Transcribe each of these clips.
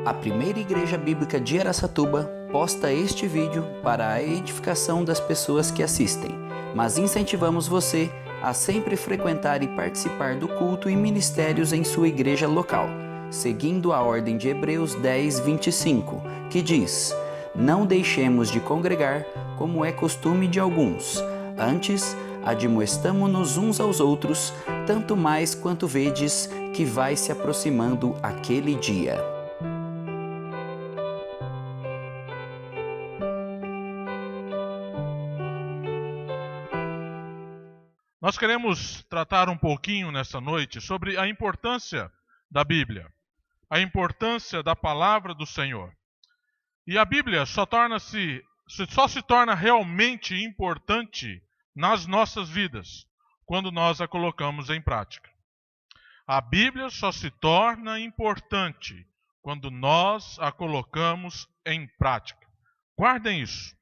A primeira igreja bíblica de Araçatuba posta este vídeo para a edificação das pessoas que assistem, mas incentivamos você a sempre frequentar e participar do culto e ministérios em sua igreja local, seguindo a ordem de Hebreus 10, 25, que diz: "Não deixemos de congregar, como é costume de alguns. Antes, admoestamo-nos uns aos outros, tanto mais quanto vedes que vai se aproximando aquele dia." Nós queremos tratar um pouquinho nessa noite sobre a importância da Bíblia, a importância da palavra do Senhor. E a Bíblia só se torna realmente importante nas nossas vidas quando nós a colocamos em prática. A Bíblia só se torna importante quando nós a colocamos em prática. Guardem isso.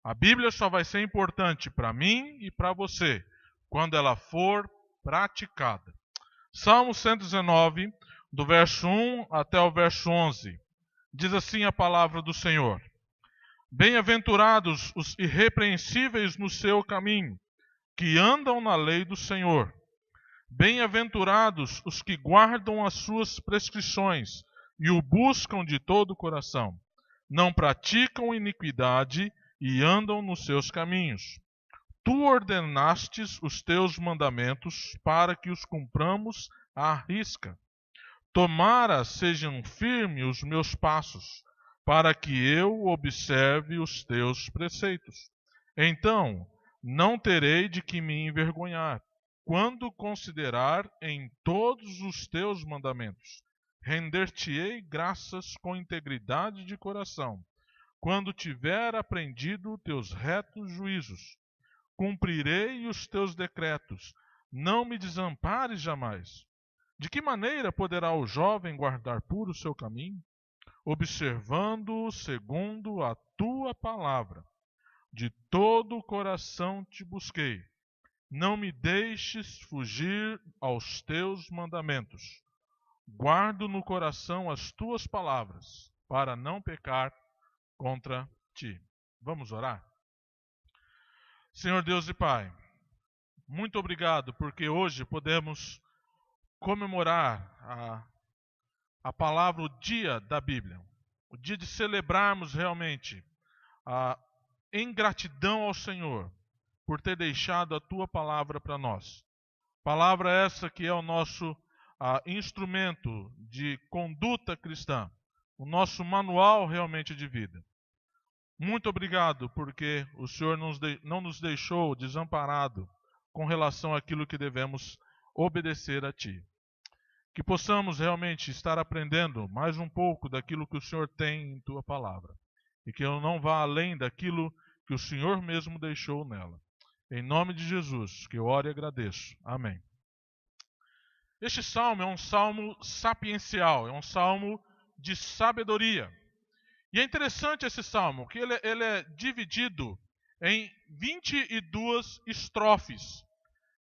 A Bíblia só vai ser importante para mim e para você quando ela for praticada. Salmo 119, do verso 1 até o verso 11, diz assim a palavra do Senhor: "Bem-aventurados os irrepreensíveis no seu caminho, que andam na lei do Senhor. Bem-aventurados os que guardam as suas prescrições e o buscam de todo o coração. Não praticam iniquidade e andam nos seus caminhos. Tu ordenastes os teus mandamentos para que os cumpramos à risca. Tomara sejam firmes os meus passos, para que eu observe os teus preceitos. Então não terei de que me envergonhar, quando considerar em todos os teus mandamentos. Render-te-ei graças com integridade de coração, quando tiver aprendido teus retos juízos. Cumprirei os teus decretos, não me desampares jamais. De que maneira poderá o jovem guardar puro o seu caminho? Observando-o segundo a tua palavra. De todo o coração te busquei. Não me deixes fugir aos teus mandamentos. Guardo no coração as tuas palavras, para não pecar contra ti." Vamos orar? Senhor Deus e Pai, muito obrigado porque hoje podemos comemorar a palavra, o dia da Bíblia, o dia de celebrarmos realmente em gratidão ao Senhor por ter deixado a Tua palavra para nós. Palavra essa que é o nosso instrumento de conduta cristã, o nosso manual realmente de vida. Muito obrigado porque o Senhor não nos deixou desamparado com relação àquilo que devemos obedecer a Ti. Que possamos realmente estar aprendendo mais um pouco daquilo que o Senhor tem em Tua palavra. E que eu não vá além daquilo que o Senhor mesmo deixou nela. Em nome de Jesus, que eu oro e agradeço. Amém. Este salmo é um salmo sapiencial, é um salmo de sabedoria. E é interessante esse salmo, que ele é dividido em 22 estrofes.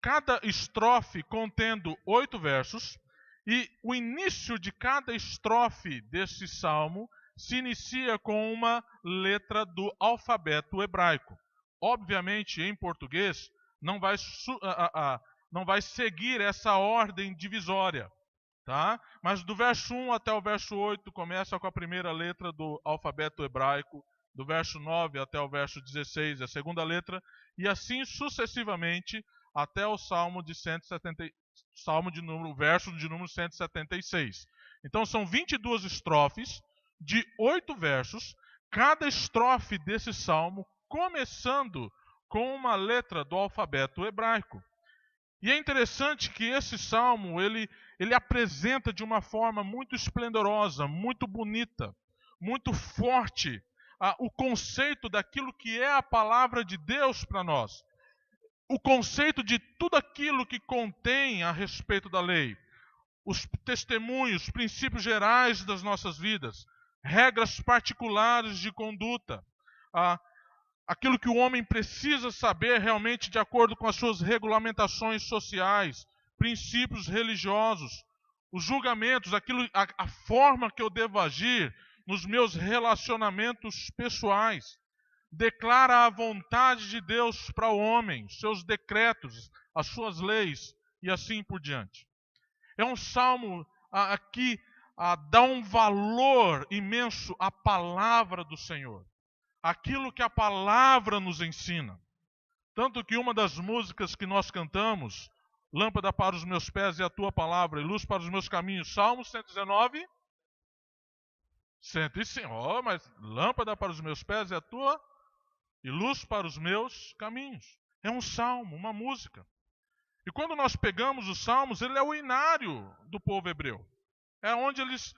Cada estrofe contendo 8 versos, e o início de cada estrofe desse salmo se inicia com uma letra do alfabeto hebraico. Obviamente, em português, não vai seguir essa ordem divisória. Tá? Mas do verso 1 até o verso 8 começa com a primeira letra do alfabeto hebraico, do verso 9 até o verso 16 a segunda letra, e assim sucessivamente até o verso de número 176. Então são 22 estrofes de 8 versos, cada estrofe desse salmo começando com uma letra do alfabeto hebraico. E é interessante que esse salmo, ele apresenta de uma forma muito esplendorosa, muito bonita, muito forte, o conceito daquilo que é a palavra de Deus para nós. O conceito de tudo aquilo que contém a respeito da lei. Os testemunhos, princípios gerais das nossas vidas, regras particulares de conduta, aquilo que o homem precisa saber realmente de acordo com as suas regulamentações sociais, princípios religiosos, os julgamentos, a forma que eu devo agir nos meus relacionamentos pessoais. Declara a vontade de Deus para o homem, seus decretos, as suas leis e assim por diante. É um salmo que dá um valor imenso à palavra do Senhor, aquilo que a palavra nos ensina. Tanto que uma das músicas que nós cantamos, lâmpada para os meus pés é a tua palavra e luz para os meus caminhos, Salmo 119, 105. Mas lâmpada para os meus pés é a tua e luz para os meus caminhos. É um salmo, uma música. E quando nós pegamos os salmos, ele é o inário do povo hebreu. É onde eles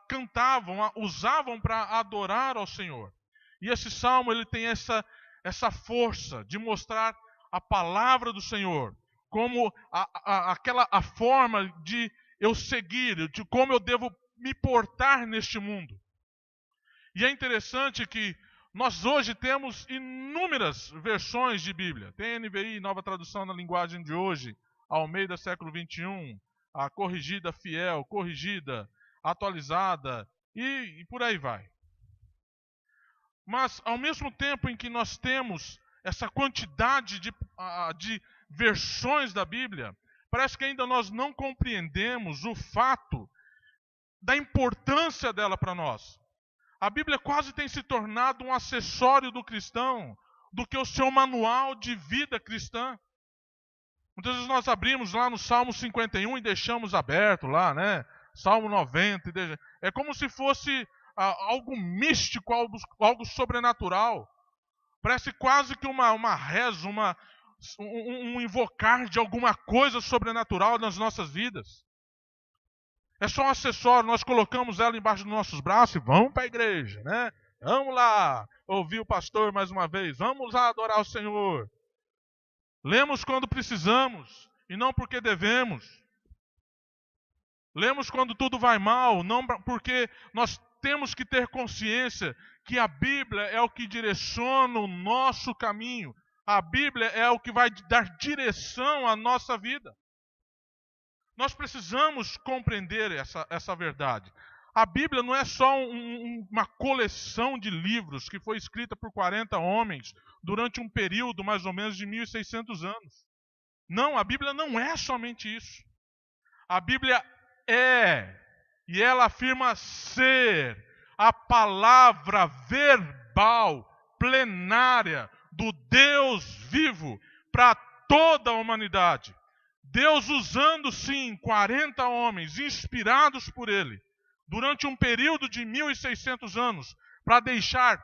cantavam, usavam para adorar ao Senhor. E esse salmo ele tem essa força de mostrar a palavra do Senhor como a forma de eu seguir, de como eu devo me portar neste mundo. E é interessante que nós hoje temos inúmeras versões de Bíblia. Tem NVI, Nova Tradução na Linguagem de Hoje, Almeida Século XXI, a Corrigida Fiel, Corrigida, Atualizada e por aí vai. Mas, ao mesmo tempo em que nós temos essa quantidade de versões da Bíblia, parece que ainda nós não compreendemos o fato da importância dela para nós. A Bíblia quase tem se tornado um acessório do cristão, do que o seu manual de vida cristã. Muitas vezes nós abrimos lá no Salmo 51 e deixamos aberto lá, né? Salmo 90. É como se fosse algo místico, algo sobrenatural. Parece quase que uma reza, um invocar de alguma coisa sobrenatural nas nossas vidas. É só um acessório, nós colocamos ela embaixo dos nossos braços e vamos para a igreja, né? Vamos lá ouvir o pastor mais uma vez, vamos lá adorar o Senhor. Lemos quando precisamos e não porque devemos. Lemos quando tudo vai mal, não porque nós temos que ter consciência que a Bíblia é o que direciona o nosso caminho. A Bíblia é o que vai dar direção à nossa vida. Nós precisamos compreender essa verdade. A Bíblia não é só uma coleção de livros que foi escrita por 40 homens durante um período mais ou menos de 1.600 anos. Não, a Bíblia não é somente isso. A Bíblia é, e ela afirma ser, a palavra verbal, plenária, do Deus vivo para toda a humanidade. Deus usando, sim, 40 homens inspirados por Ele, durante um período de 1.600 anos, para deixar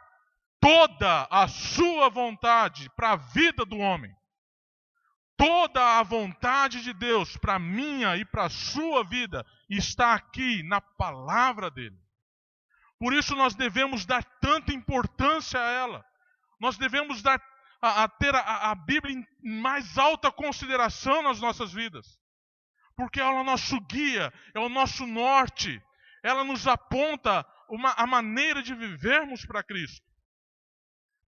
toda a sua vontade para a vida do homem. Toda a vontade de Deus para a minha e para a sua vida está aqui na palavra dEle. Por isso nós devemos dar tanta importância a ela. Nós devemos ter a Bíblia em mais alta consideração nas nossas vidas. Porque ela é o nosso guia, é o nosso norte. Ela nos aponta a maneira de vivermos para Cristo.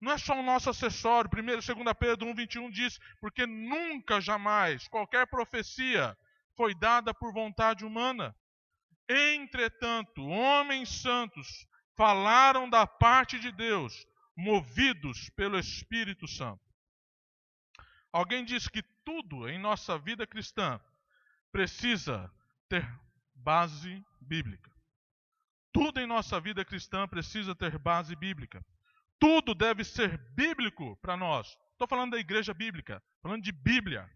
Não é só o nosso acessório. 2 Pedro 1,21 diz, porque nunca, jamais, qualquer profecia foi dada por vontade humana. Entretanto, homens santos falaram da parte de Deus, movidos pelo Espírito Santo. Alguém diz que tudo em nossa vida cristã precisa ter base bíblica. Tudo em nossa vida cristã precisa ter base bíblica. Tudo deve ser bíblico para nós. Estou falando da igreja bíblica, falando de Bíblia.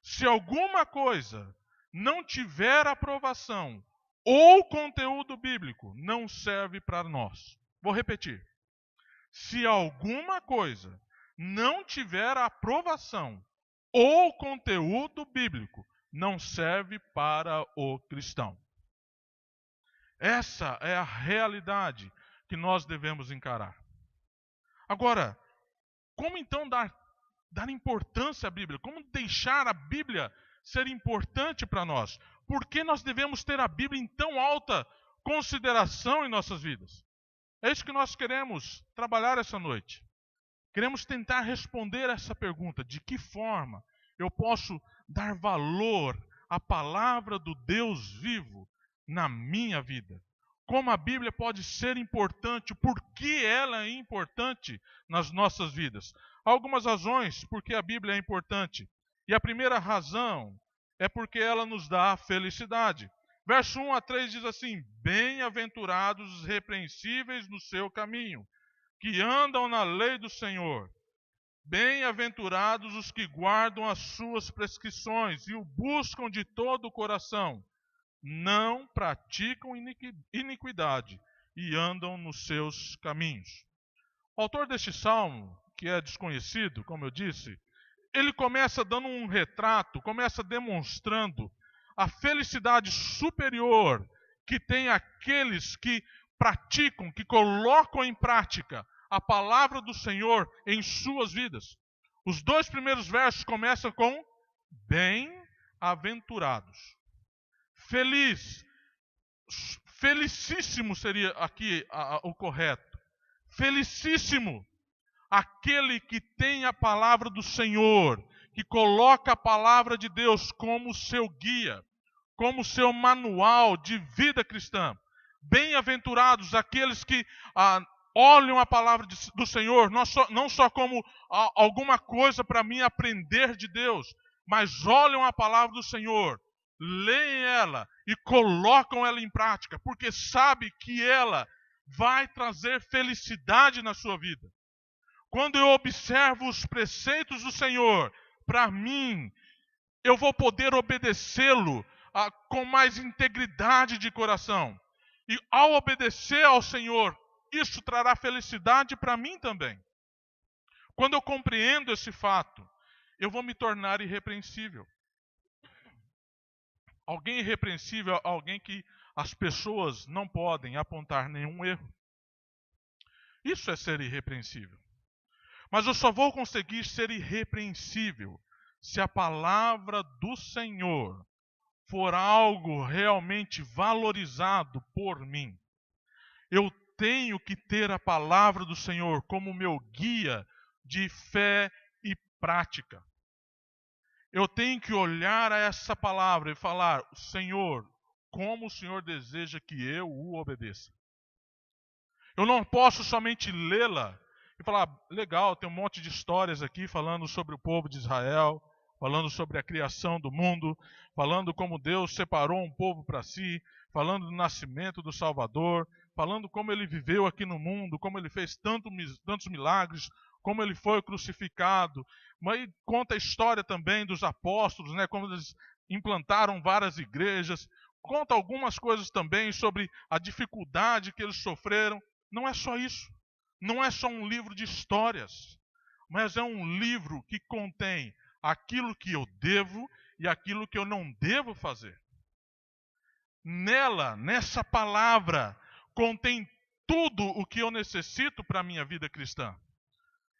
Se alguma coisa não tiver aprovação ou conteúdo bíblico, não serve para nós. Vou repetir. Se alguma coisa não tiver aprovação ou conteúdo bíblico, não serve para o cristão. Essa é a realidade que nós devemos encarar. Agora, como então dar importância à Bíblia? Como deixar a Bíblia ser importante para nós? Por que nós devemos ter a Bíblia em tão alta consideração em nossas vidas? É isso que nós queremos trabalhar essa noite. Queremos tentar responder essa pergunta. De que forma eu posso dar valor a palavra do Deus vivo na minha vida. Como a Bíblia pode ser importante, por que ela é importante nas nossas vidas. Há algumas razões por que a Bíblia é importante. E a primeira razão é porque ela nos dá felicidade. Verso 1 a 3 diz assim: bem-aventurados os repreensíveis no seu caminho, que andam na lei do Senhor. Bem-aventurados os que guardam as suas prescrições e o buscam de todo o coração. Não praticam iniquidade e andam nos seus caminhos. O autor deste salmo, que é desconhecido, como eu disse, ele começa dando um retrato, começa demonstrando a felicidade superior que tem aqueles que praticam, que colocam em prática a palavra do Senhor em suas vidas. Os 2 primeiros versos começam com bem-aventurados. Feliz, felicíssimo seria aqui o correto. Felicíssimo aquele que tem a palavra do Senhor, que coloca a palavra de Deus como seu guia, como seu manual de vida cristã. Bem-aventurados aqueles que olham a palavra do Senhor, não só como alguma coisa para mim aprender de Deus, mas olham a palavra do Senhor, leem ela e colocam ela em prática, porque sabe que ela vai trazer felicidade na sua vida. Quando eu observo os preceitos do Senhor, para mim, eu vou poder obedecê-lo com mais integridade de coração. E ao obedecer ao Senhor, isso trará felicidade para mim também. Quando eu compreendo esse fato, eu vou me tornar irrepreensível. Alguém irrepreensível é alguém que as pessoas não podem apontar nenhum erro. Isso é ser irrepreensível. Mas eu só vou conseguir ser irrepreensível se a palavra do Senhor for algo realmente valorizado por mim. Eu tenho que ter a palavra do Senhor como meu guia de fé e prática. Eu tenho que olhar a essa palavra e falar: Senhor, como o Senhor deseja que eu o obedeça. Eu não posso somente lê-la e falar: legal, tem um monte de histórias aqui falando sobre o povo de Israel, falando sobre a criação do mundo, falando como Deus separou um povo para si, falando do nascimento do Salvador, falando como ele viveu aqui no mundo, como ele fez tantos milagres, como ele foi crucificado. Mas conta a história também dos apóstolos, né, como eles implantaram várias igrejas. Conta algumas coisas também sobre a dificuldade que eles sofreram. Não é só isso. Não é só um livro de histórias, mas é um livro que contém aquilo que eu devo e aquilo que eu não devo fazer. Nela, nessa palavra, contém tudo o que eu necessito para a minha vida cristã.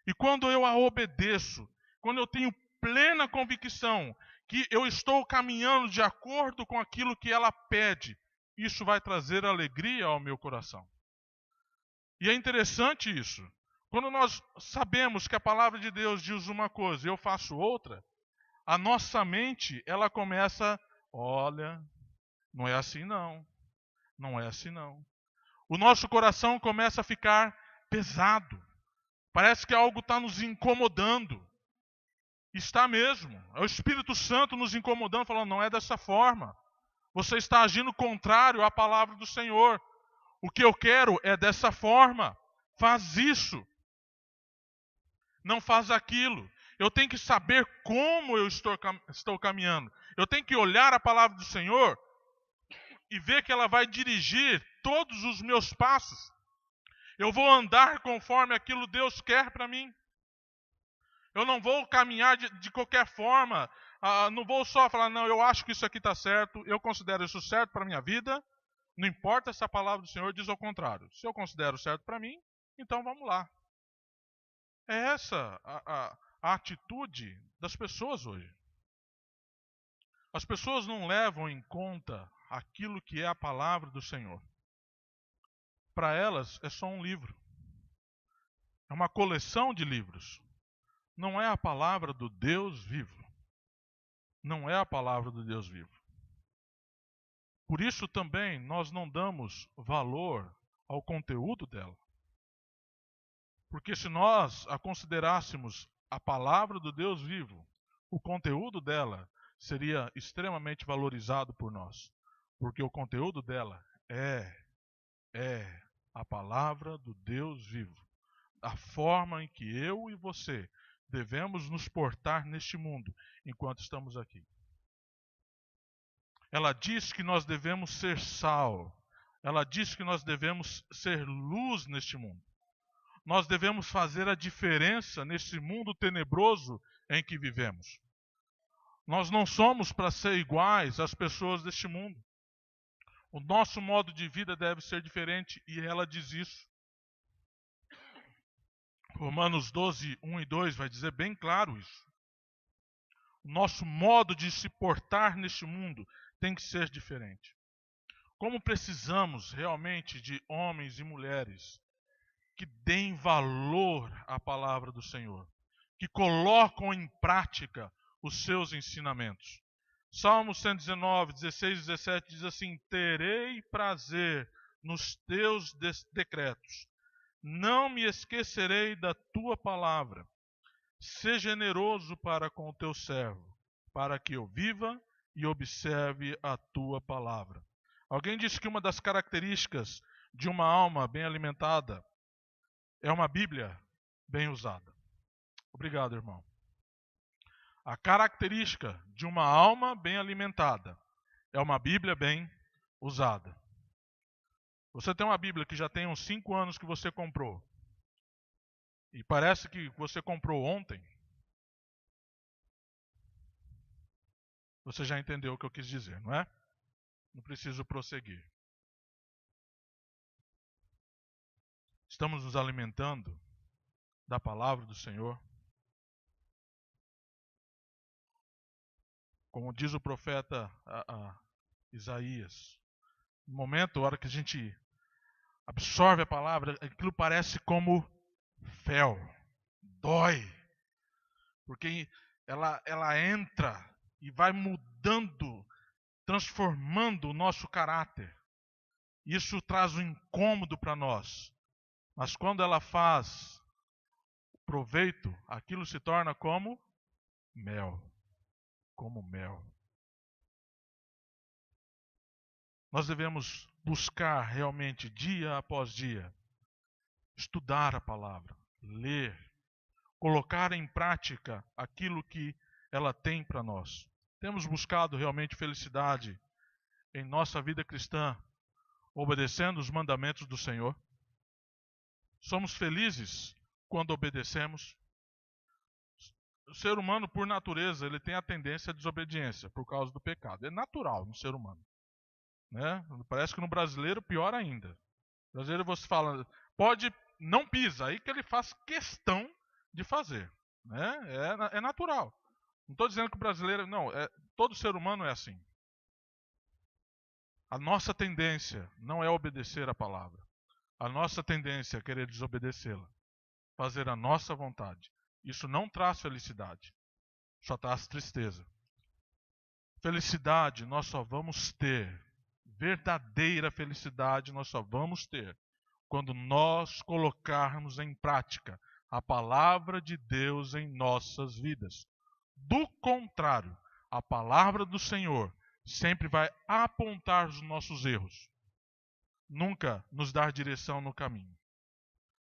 E quando eu a obedeço, quando eu tenho plena convicção que eu estou caminhando de acordo com aquilo que ela pede, isso vai trazer alegria ao meu coração. E é interessante isso. Quando nós sabemos que a palavra de Deus diz uma coisa e eu faço outra, a nossa mente, ela começa: olha, não é assim não. Não é assim não. O nosso coração começa a ficar pesado. Parece que algo está nos incomodando. Está mesmo. É o Espírito Santo nos incomodando, falando: não é dessa forma. Você está agindo contrário à palavra do Senhor. O que eu quero é dessa forma. Faz isso. Não faz aquilo. Eu tenho que saber como eu estou caminhando. Eu tenho que olhar a palavra do Senhor e ver que ela vai dirigir todos os meus passos. Eu vou andar conforme aquilo que Deus quer para mim. Eu não vou caminhar de qualquer forma. Não vou só falar: não, eu acho que isso aqui está certo, eu considero isso certo para a minha vida. Não importa se a palavra do Senhor diz ao contrário. Se eu considero certo para mim, então vamos lá. É essa a atitude das pessoas hoje. As pessoas não levam em conta aquilo que é a palavra do Senhor. Para elas é só um livro. É uma coleção de livros. Não é a palavra do Deus vivo. Não é a palavra do Deus vivo. Por isso também nós não damos valor ao conteúdo dela. Porque se nós a considerássemos a palavra do Deus vivo, o conteúdo dela seria extremamente valorizado por nós. Porque o conteúdo dela é a palavra do Deus vivo. A forma em que eu e você devemos nos portar neste mundo enquanto estamos aqui. Ela diz que nós devemos ser sal. Ela diz que nós devemos ser luz neste mundo. Nós devemos fazer a diferença nesse mundo tenebroso em que vivemos. Nós não somos para ser iguais às pessoas deste mundo. O nosso modo de vida deve ser diferente e ela diz isso. Romanos 12, 1 e 2 vai dizer bem claro isso. O nosso modo de se portar neste mundo tem que ser diferente. Como precisamos realmente de homens e mulheres que deem valor à palavra do Senhor, que colocam em prática os seus ensinamentos. Salmo 119, 16 e 17 diz assim: terei prazer nos teus decretos, não me esquecerei da tua palavra. Sê generoso para com o teu servo, para que eu viva e observe a tua palavra. Alguém disse que uma das características de uma alma bem alimentada é uma Bíblia bem usada. Obrigado, irmão. A característica de uma alma bem alimentada é uma Bíblia bem usada. Você tem uma Bíblia que já tem uns 5 anos que você comprou. E parece que você comprou ontem. Você já entendeu o que eu quis dizer, não é? Não preciso prosseguir. Estamos nos alimentando da palavra do Senhor. Como diz o profeta Isaías, no momento, na hora que a gente absorve a palavra, aquilo parece como fel, dói, porque ela entra e vai mudando, transformando o nosso caráter. Isso traz um incômodo para nós, mas quando ela faz proveito, aquilo se torna como mel. Como mel. Nós devemos buscar realmente, dia após dia, estudar a palavra, ler, colocar em prática aquilo que ela tem para nós. Temos buscado realmente felicidade em nossa vida cristã, obedecendo os mandamentos do Senhor. Somos felizes quando obedecemos. O ser humano, por natureza, ele tem a tendência à desobediência por causa do pecado. É natural no ser humano. Né? Parece que no brasileiro, pior ainda. No brasileiro você fala, pode, não pisa, aí que ele faz questão de fazer. Né? É natural. Não estou dizendo que o brasileiro, não, todo ser humano é assim. A nossa tendência não é obedecer a palavra. A nossa tendência é querer desobedecê-la. Fazer a nossa vontade. Isso não traz felicidade, só traz tristeza. Felicidade nós só vamos ter, verdadeira felicidade nós só vamos ter, quando nós colocarmos em prática a palavra de Deus em nossas vidas. Do contrário, a palavra do Senhor sempre vai apontar os nossos erros, nunca nos dar direção no caminho.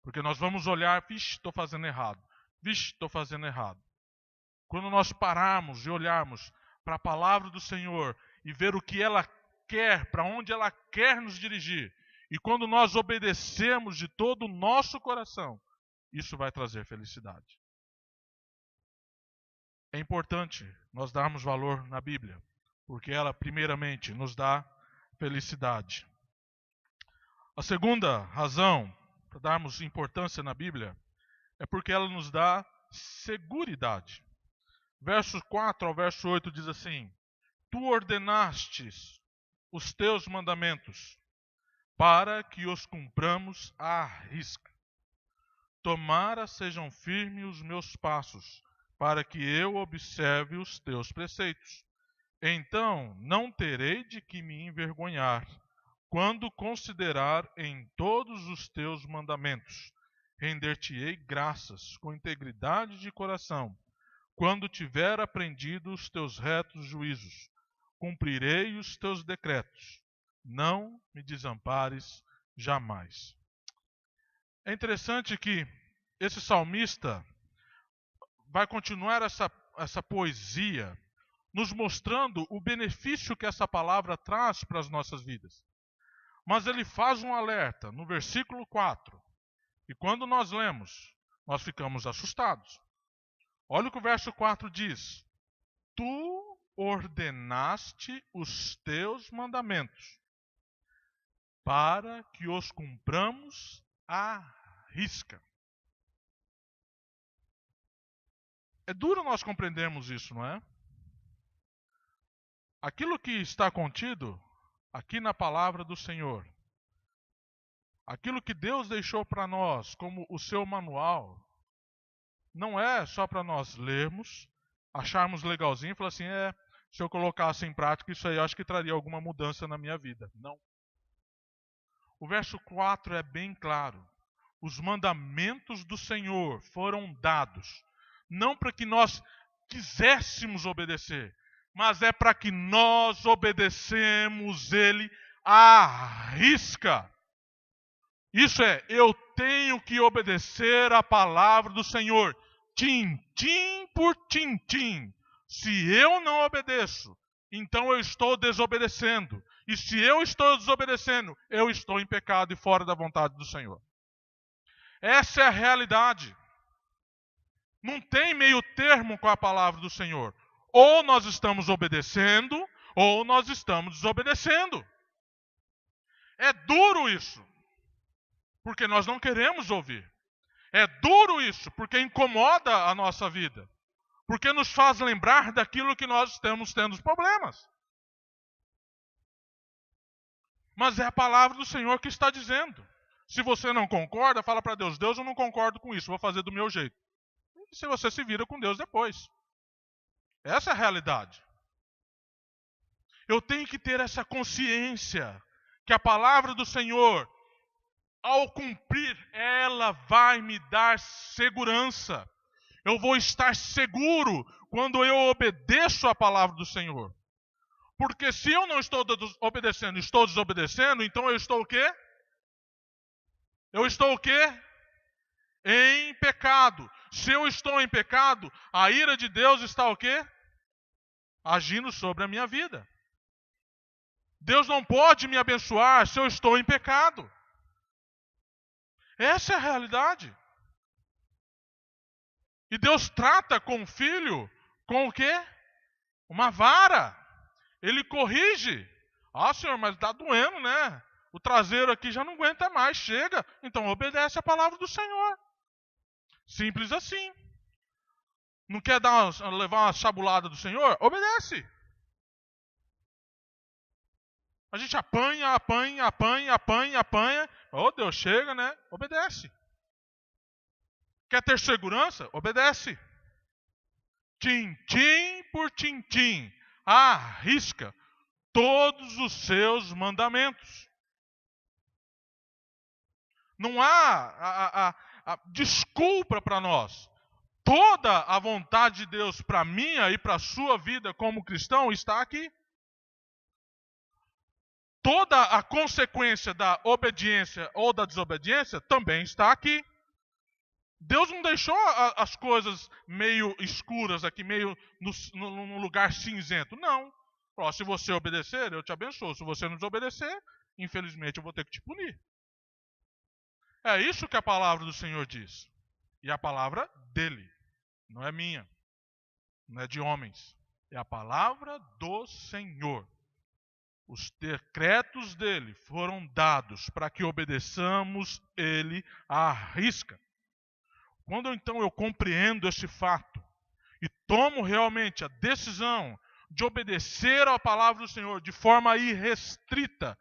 Porque nós vamos olhar, vixe, estou fazendo errado. Vixe, estou fazendo errado. Quando nós pararmos e olharmos para a palavra do Senhor e ver o que ela quer, para onde ela quer nos dirigir, e quando nós obedecemos de todo o nosso coração, isso vai trazer felicidade. É importante nós darmos valor na Bíblia, porque ela primeiramente nos dá felicidade. A segunda razão para darmos importância na Bíblia é porque ela nos dá seguridade. Verso 4 ao verso 8 diz assim: Tu ordenastes os teus mandamentos para que os cumpramos à risca. Tomara sejam firmes os meus passos, para que eu observe os teus preceitos. Então não terei de que me envergonhar, quando considerar em todos os teus mandamentos. Render-te-ei graças com integridade de coração, quando tiver aprendido os teus retos juízos. Cumprirei os teus decretos. Não me desampares jamais. É interessante que esse salmista vai continuar essa poesia nos mostrando o benefício que essa palavra traz para as nossas vidas. Mas ele faz um alerta no versículo 4. E quando nós lemos, nós ficamos assustados. Olha o que o verso 4 diz. Tu ordenaste os teus mandamentos, para que os cumpramos à risca. É duro nós compreendermos isso, não é? Aquilo que está contido aqui na palavra do Senhor, aquilo que Deus deixou para nós como o seu manual, não é só para nós lermos, acharmos legalzinho e falar assim, se eu colocasse em prática isso aí, eu acho que traria alguma mudança na minha vida. Não. O verso 4 é bem claro. Os mandamentos do Senhor foram dados, não para que nós quiséssemos obedecer, mas é para que nós obedecemos Ele à risca. Isso é, eu tenho que obedecer a palavra do Senhor, tintim por tintim. Se eu não obedeço, então eu estou desobedecendo. E se eu estou desobedecendo, eu estou em pecado e fora da vontade do Senhor. Essa é a realidade. Não tem meio termo com a palavra do Senhor. Ou nós estamos obedecendo, ou nós estamos desobedecendo. É duro isso, porque nós não queremos ouvir. É duro isso, porque incomoda a nossa vida. Porque nos faz lembrar daquilo que nós estamos tendo problemas. Mas é a palavra do Senhor que está dizendo. Se você não concorda, fala para Deus, Deus, eu não concordo com isso, vou fazer do meu jeito. E se você se vira com Deus depois. Essa é a realidade. Eu tenho que ter essa consciência que a palavra do Senhor, ao cumprir, ela vai me dar segurança. Eu vou estar seguro quando eu obedeço a palavra do Senhor. Porque se eu não estou obedecendo, estou desobedecendo, então eu estou o quê? Eu estou o quê? Em pecado. Se eu estou em pecado, a ira de Deus está o quê? Agindo sobre a minha vida. Deus não pode me abençoar se eu estou em pecado. Essa é a realidade. E Deus trata com o filho com o quê? Uma vara. Ele corrige. Ah, Senhor, mas está doendo, né? O traseiro aqui já não aguenta mais, chega. Então obedece a palavra do Senhor. Simples assim. Não quer levar uma chabulada do Senhor? Obedece. A gente apanha. Oh, Deus, chega, né? Obedece. Quer ter segurança? Obedece. Tintim por tintim. Arrisca todos os seus mandamentos. Não há desculpa para nós. Toda a vontade de Deus para a minha e para a sua vida como cristão está aqui. Toda a consequência da obediência ou da desobediência também está aqui. Deus não deixou as coisas meio escuras aqui, meio no lugar cinzento. Não. Se você obedecer, eu te abençoo. Se você não desobedecer, infelizmente eu vou ter que te punir. É isso que a palavra do Senhor diz. E a palavra dele. Não é minha. Não é de homens. É a palavra do Senhor. Os decretos dele foram dados para que obedeçamos ele à risca. Quando então eu compreendo esse fato e tomo realmente a decisão de obedecer à palavra do Senhor de forma irrestrita,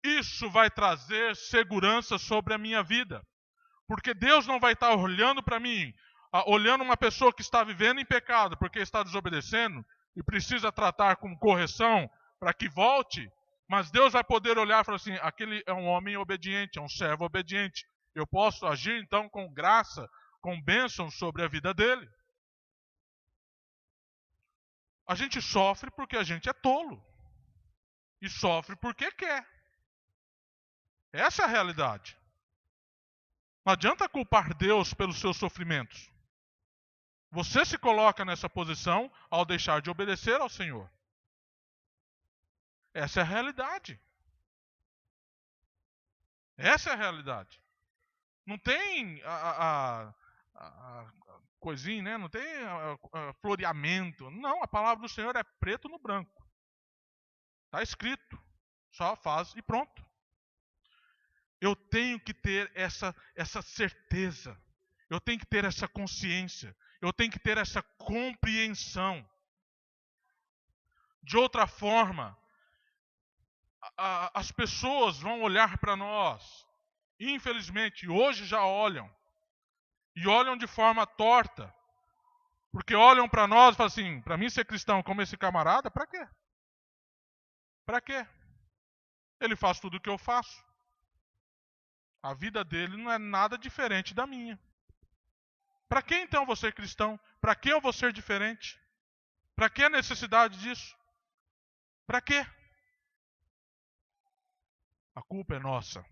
isso vai trazer segurança sobre a minha vida. Porque Deus não vai estar olhando para mim, olhando uma pessoa que está vivendo em pecado porque está desobedecendo, e precisa tratar com correção para que volte, mas Deus vai poder olhar e falar assim, aquele é um homem obediente, é um servo obediente. Eu posso agir então com graça, com bênção sobre a vida dele. A gente sofre porque a gente é tolo. E sofre porque quer. Essa é a realidade. Não adianta culpar Deus pelos seus sofrimentos. Você se coloca nessa posição ao deixar de obedecer ao Senhor. Essa é a realidade. Essa é a realidade. Não tem a coisinha, né? Não tem floreamento. Não, a palavra do Senhor é preto no branco. Está escrito. Só faz e pronto. Eu tenho que ter essa certeza. Eu tenho que ter essa consciência. Eu tenho que ter essa compreensão. De outra forma, as pessoas vão olhar para nós. Infelizmente, hoje já olham. E olham de forma torta. Porque olham para nós e falam assim, para mim ser cristão como esse camarada, para quê? Para quê? Ele faz tudo o que eu faço. A vida dele não é nada diferente da minha. Para que então vou ser cristão? Para que eu vou ser diferente? Para que a necessidade disso? Para quê? A culpa é nossa.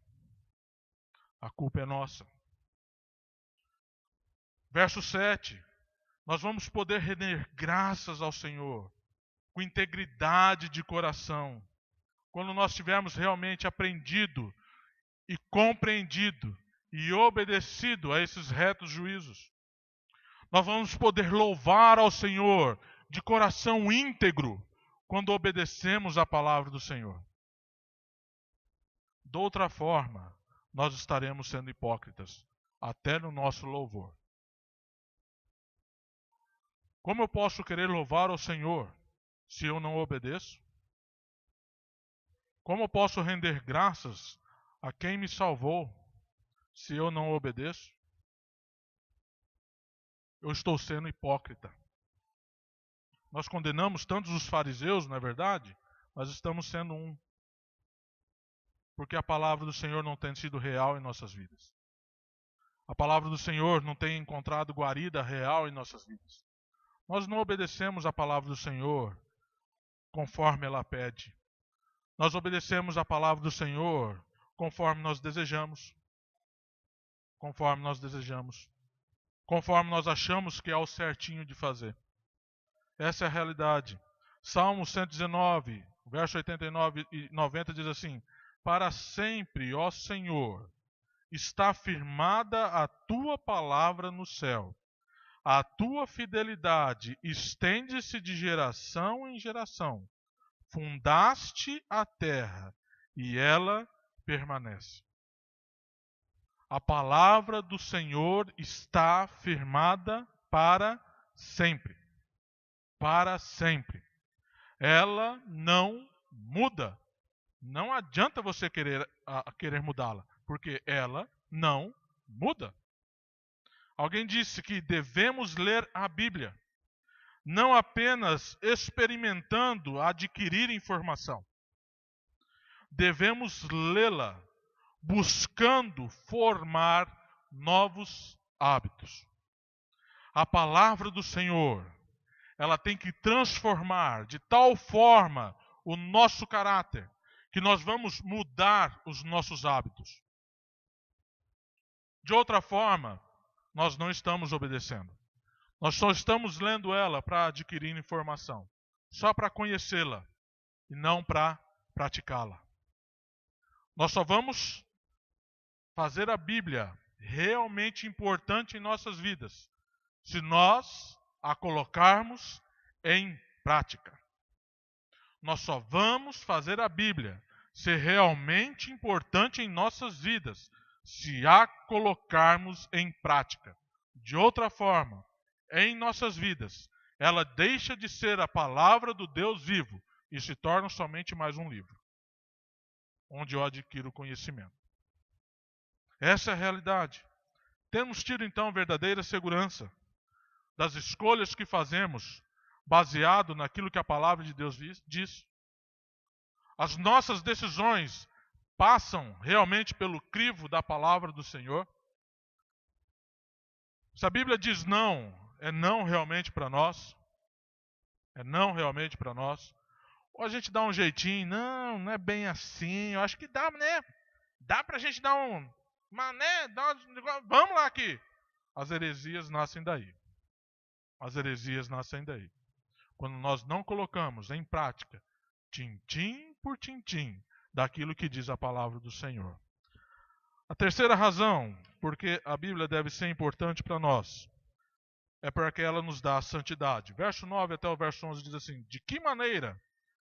A culpa é nossa. Verso 7. Nós vamos poder render graças ao Senhor com integridade de coração. Quando nós tivermos realmente aprendido e compreendido e obedecido a esses retos juízos. Nós vamos poder louvar ao Senhor de coração íntegro quando obedecemos a palavra do Senhor. De outra forma, nós estaremos sendo hipócritas, até no nosso louvor. Como eu posso querer louvar ao Senhor se eu não obedeço? Como eu posso render graças a quem me salvou se eu não obedeço? Eu estou sendo hipócrita. Nós condenamos tantos os fariseus, não é verdade? Mas estamos sendo um. Porque a palavra do Senhor não tem sido real em nossas vidas. A palavra do Senhor não tem encontrado guarida real em nossas vidas. Nós não obedecemos a palavra do Senhor conforme ela pede. Nós obedecemos a palavra do Senhor conforme nós desejamos. Conforme nós desejamos. Conforme nós achamos que é o certinho de fazer. Essa é a realidade. Salmo 119, verso 89 e 90 diz assim: para sempre, ó Senhor, está firmada a tua palavra no céu. A tua fidelidade estende-se de geração em geração. Fundaste a terra e ela permanece. A palavra do Senhor está firmada para sempre. Para sempre. Ela não muda. Não adianta você querer mudá-la, porque ela não muda. Alguém disse que devemos ler a Bíblia, não apenas experimentando adquirir informação. Devemos lê-la, buscando formar novos hábitos. A palavra do Senhor, ela tem que transformar de tal forma o nosso caráter, que nós vamos mudar os nossos hábitos. De outra forma, nós não estamos obedecendo. Nós só estamos lendo ela para adquirir informação, só para conhecê-la e não para praticá-la. Nós só vamos fazer a Bíblia realmente importante em nossas vidas se nós a colocarmos em prática. Nós só vamos fazer a Bíblia ser realmente importante em nossas vidas se a colocarmos em prática. De outra forma, em nossas vidas, ela deixa de ser a palavra do Deus vivo e se torna somente mais um livro, onde eu adquiro conhecimento. Essa é a realidade. Temos tido então verdadeira segurança das escolhas que fazemos baseado naquilo que a palavra de Deus diz? As nossas decisões passam realmente pelo crivo da palavra do Senhor? Se a Bíblia diz não, é não realmente para nós? É não realmente para nós? Ou a gente dá um jeitinho, não é bem assim, eu acho que dá, né? Dá pra gente dar vamos lá aqui. As heresias nascem daí. As heresias nascem daí. Quando nós não colocamos em prática, tintim por tintim, daquilo que diz a palavra do Senhor. A terceira razão, porque a Bíblia deve ser importante para nós, é porque ela nos dá a santidade. Verso 9 até o verso 11 diz assim: de que maneira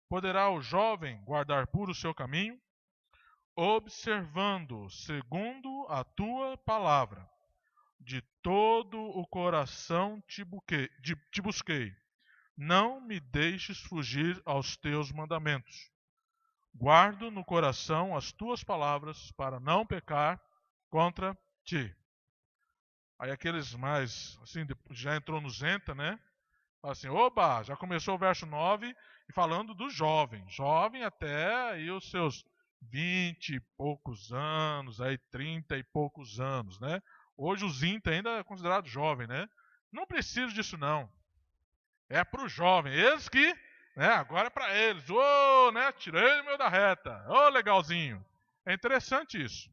poderá o jovem guardar puro o seu caminho? Observando segundo a tua palavra. De todo o coração te busquei. Não me deixes fugir aos teus mandamentos. Guardo no coração as tuas palavras para não pecar contra ti. Aí aqueles mais, assim, já entrou no Zenta, né? Fala assim, oba, já começou o verso 9 e falando do jovem. Jovem até aí os seus 20 e poucos anos, aí 30 e poucos anos, né? Hoje o Zinta ainda é considerado jovem, né? Não precisa disso não. É para o jovem. Eles que, né, agora é para eles. Ô, né, tirei o meu da reta. Ô, legalzinho. É interessante isso.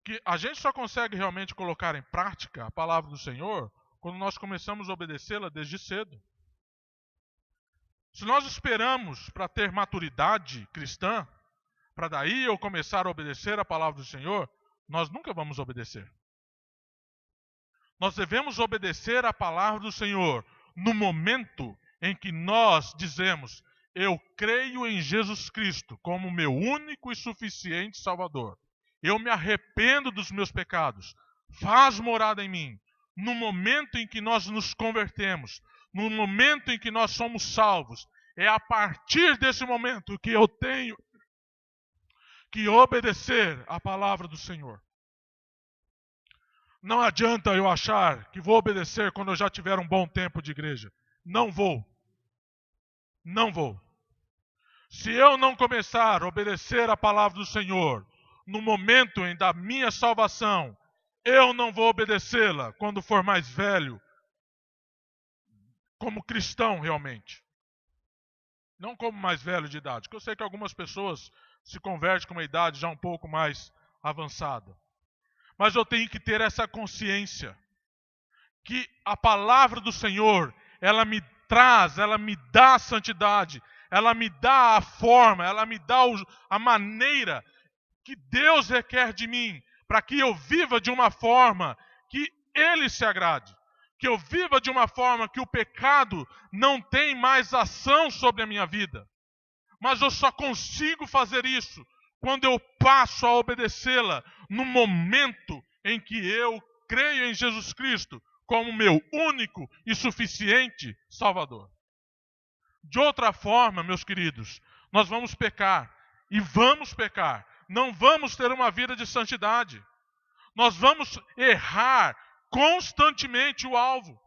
Que a gente só consegue realmente colocar em prática a palavra do Senhor quando nós começamos a obedecê-la desde cedo. Se nós esperamos para ter maturidade cristã, para daí eu começar a obedecer a palavra do Senhor, nós nunca vamos obedecer. Nós devemos obedecer a palavra do Senhor no momento em que nós dizemos, eu creio em Jesus Cristo como meu único e suficiente Salvador. Eu me arrependo dos meus pecados. Faz morada em mim. No momento em que nós nos convertemos, no momento em que nós somos salvos, é a partir desse momento que eu tenho que obedecer a palavra do Senhor. Não adianta eu achar que vou obedecer quando eu já tiver um bom tempo de igreja. Não vou. Não vou. Se eu não começar a obedecer a palavra do Senhor no momento da minha salvação, eu não vou obedecê-la quando for mais velho, como cristão realmente. Não como mais velho de idade, porque eu sei que algumas pessoas se convertem com uma idade já um pouco mais avançada. Mas eu tenho que ter essa consciência que a palavra do Senhor, ela me traz, ela me dá a santidade, ela me dá a forma, ela me dá a maneira que Deus requer de mim, para que eu viva de uma forma que Ele se agrade. Que eu viva de uma forma que o pecado não tem mais ação sobre a minha vida. Mas eu só consigo fazer isso quando eu passo a obedecê-la no momento em que eu creio em Jesus Cristo como meu único e suficiente Salvador. De outra forma, meus queridos, nós vamos pecar. E vamos pecar. Não vamos ter uma vida de santidade. Nós vamos errar constantemente o alvo.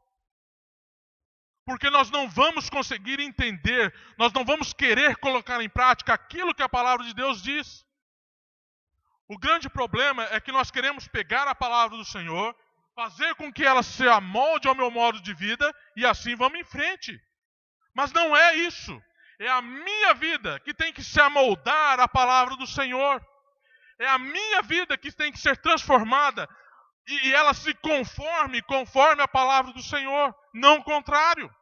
Porque nós não vamos conseguir entender, nós não vamos querer colocar em prática aquilo que a palavra de Deus diz. O grande problema é que nós queremos pegar a palavra do Senhor, fazer com que ela se amolde ao meu modo de vida e assim vamos em frente. Mas não é isso. É a minha vida que tem que se amoldar à palavra do Senhor. É a minha vida que tem que ser transformada e ela se conforme a palavra do Senhor, não o contrário.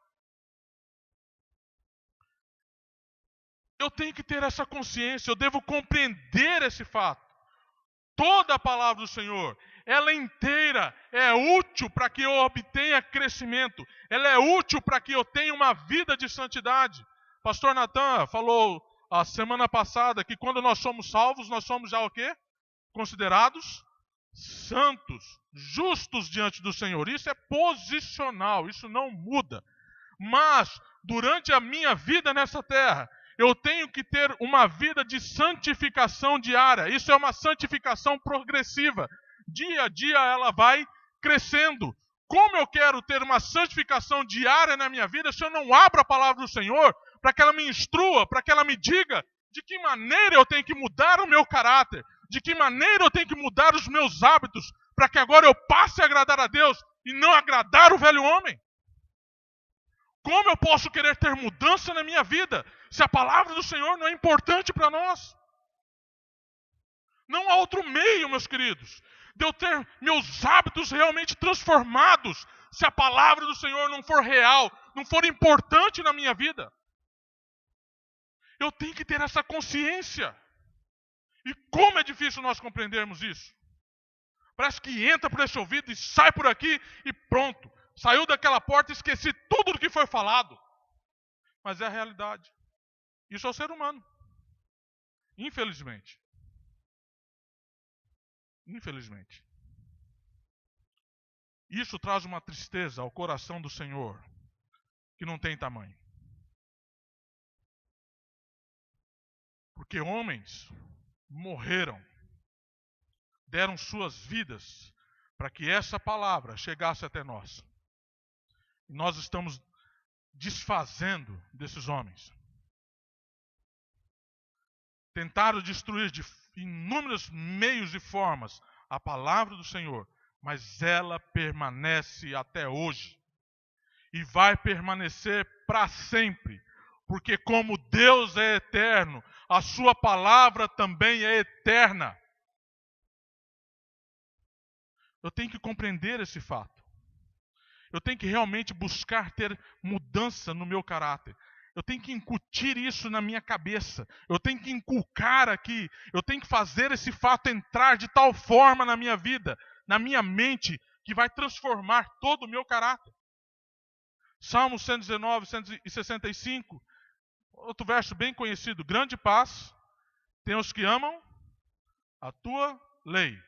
Eu tenho que ter essa consciência, eu devo compreender esse fato. Toda a palavra do Senhor, ela inteira é útil para que eu obtenha crescimento. Ela é útil para que eu tenha uma vida de santidade. Pastor Natan falou a semana passada que quando nós somos salvos, nós somos já o quê? Considerados santos, justos diante do Senhor. Isso é posicional, isso não muda. Mas, durante a minha vida nessa terra, eu tenho que ter uma vida de santificação diária. Isso é uma santificação progressiva. Dia a dia ela vai crescendo como eu quero ter uma santificação diária na minha vida se eu não abro a palavra do Senhor para que ela me instrua, para que ela me diga de que maneira eu tenho que mudar o meu caráter, de que maneira eu tenho que mudar os meus hábitos, para que agora eu passe a agradar a Deus e não agradar o velho homem? Como eu posso querer ter mudança na minha vida se a palavra do Senhor não é importante para nós? Não há outro meio, meus queridos, de eu ter meus hábitos realmente transformados se a palavra do Senhor não for real, não for importante na minha vida. Eu tenho que ter essa consciência. E como é difícil nós compreendermos isso. Parece que entra por esse ouvido e sai por aqui e pronto. Saiu daquela porta e esqueci tudo do que foi falado. Mas é a realidade. Isso é o ser humano. Infelizmente. Infelizmente. Isso traz uma tristeza ao coração do Senhor que não tem tamanho. Porque homens morreram, deram suas vidas para que essa palavra chegasse até nós. E nós estamos desfazendo desses homens. Tentaram destruir de inúmeros meios e formas a palavra do Senhor, mas ela permanece até hoje. E vai permanecer para sempre. Porque como Deus é eterno, a sua palavra também é eterna. Eu tenho que compreender esse fato. Eu tenho que realmente buscar ter mudança no meu caráter. Eu tenho que incutir isso na minha cabeça. Eu tenho que inculcar aqui. Eu tenho que fazer esse fato entrar de tal forma na minha vida, na minha mente, que vai transformar todo o meu caráter. Salmo 119, 165. Outro verso bem conhecido. Grande paz tem os que amam a tua lei.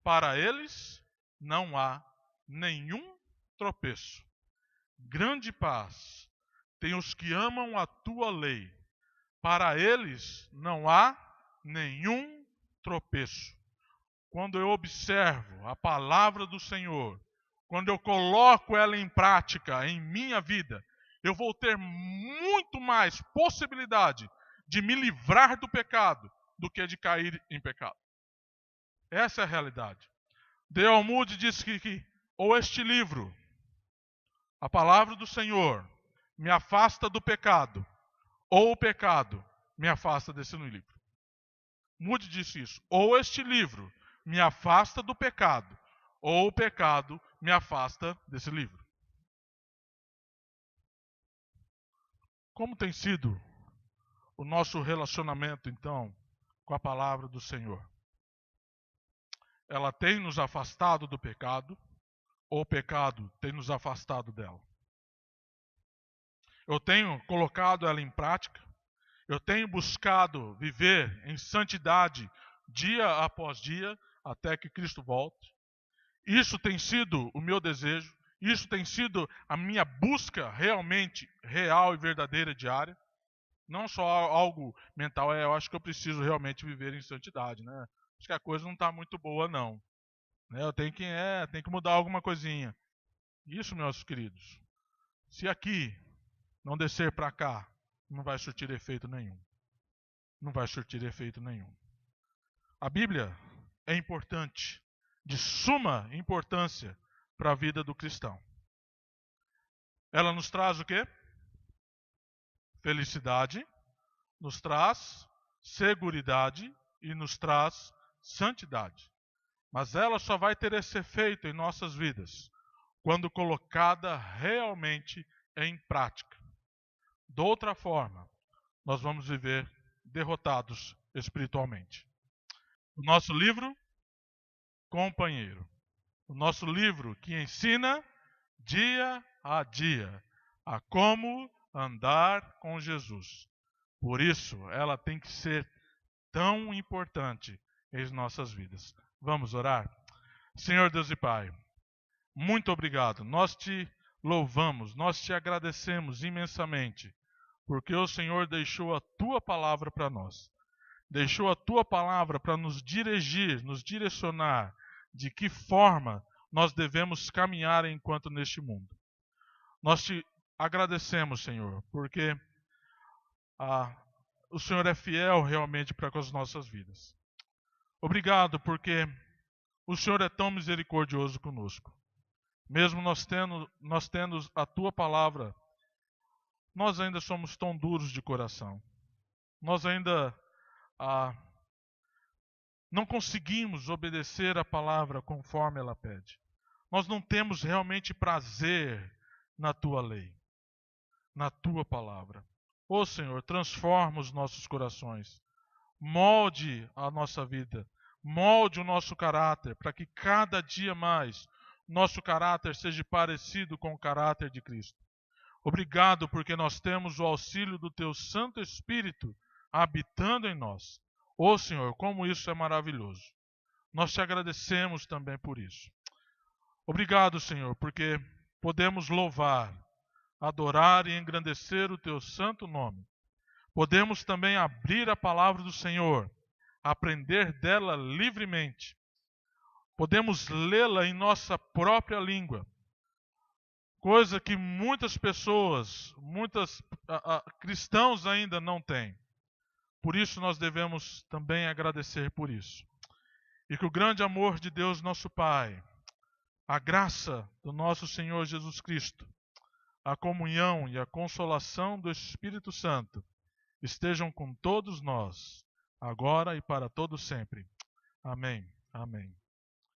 Para eles não há nenhum tropeço. Grande paz tem os que amam a tua lei. Para eles não há nenhum tropeço. Quando eu observo a palavra do Senhor, quando eu coloco ela em prática em minha vida, eu vou ter muito mais possibilidade de me livrar do pecado do que de cair em pecado. Essa é a realidade. D.L. Moody diz que ou este livro, a palavra do Senhor, me afasta do pecado, ou o pecado me afasta desse livro. Moody disse isso. Ou este livro me afasta do pecado, ou o pecado me afasta desse livro. Como tem sido o nosso relacionamento, então, com a palavra do Senhor? Ela tem nos afastado do pecado, ou o pecado tem nos afastado dela? Eu tenho colocado ela em prática, eu tenho buscado viver em santidade dia após dia, até que Cristo volte. Isso tem sido o meu desejo. Isso tem sido a minha busca realmente real e verdadeira diária. Não só algo mental, eu acho que eu preciso realmente viver em santidade, né? Acho que a coisa não está muito boa, não. Eu tenho que mudar alguma coisinha. Isso, meus queridos. Se aqui não descer para cá, não vai surtir efeito nenhum. Não vai surtir efeito nenhum. A Bíblia é importante, de suma importância para a vida do cristão. Ela nos traz o quê? Felicidade, nos traz seguridade e nos traz santidade. Mas ela só vai ter esse efeito em nossas vidas quando colocada realmente em prática. De outra forma, nós vamos viver derrotados espiritualmente. O nosso livro, Companheiro. O nosso livro que ensina dia a dia a como andar com Jesus. Por isso, ela tem que ser tão importante em nossas vidas. Vamos orar? Senhor Deus e Pai, muito obrigado. Nós te louvamos, nós te agradecemos imensamente, porque o Senhor deixou a tua palavra para nós. Deixou a tua palavra para nos dirigir, nos direcionar de que forma nós devemos caminhar enquanto neste mundo. Nós te agradecemos, Senhor, porque o Senhor é fiel realmente para com as nossas vidas. Obrigado porque o Senhor é tão misericordioso conosco. Mesmo nós tendo a Tua palavra, nós ainda somos tão duros de coração. Nós ainda não conseguimos obedecer a palavra conforme ela pede. Nós não temos realmente prazer na Tua lei, na Tua palavra. Ó Senhor, transforma os nossos corações. Molde a nossa vida. Molde o nosso caráter, para que cada dia mais nosso caráter seja parecido com o caráter de Cristo. Obrigado porque nós temos o auxílio do Teu Santo Espírito habitando em nós. Ó Senhor, como isso é maravilhoso. Nós te agradecemos também por isso. Obrigado, Senhor, porque podemos louvar, adorar e engrandecer o Teu santo nome. Podemos também abrir a palavra do Senhor, aprender dela livremente. Podemos lê-la em nossa própria língua, coisa que muitas pessoas, cristãos ainda não têm. Por isso nós devemos também agradecer por isso. E que o grande amor de Deus nosso Pai, a graça do nosso Senhor Jesus Cristo, a comunhão e a consolação do Espírito Santo estejam com todos nós, agora e para todo sempre. Amém. Amém.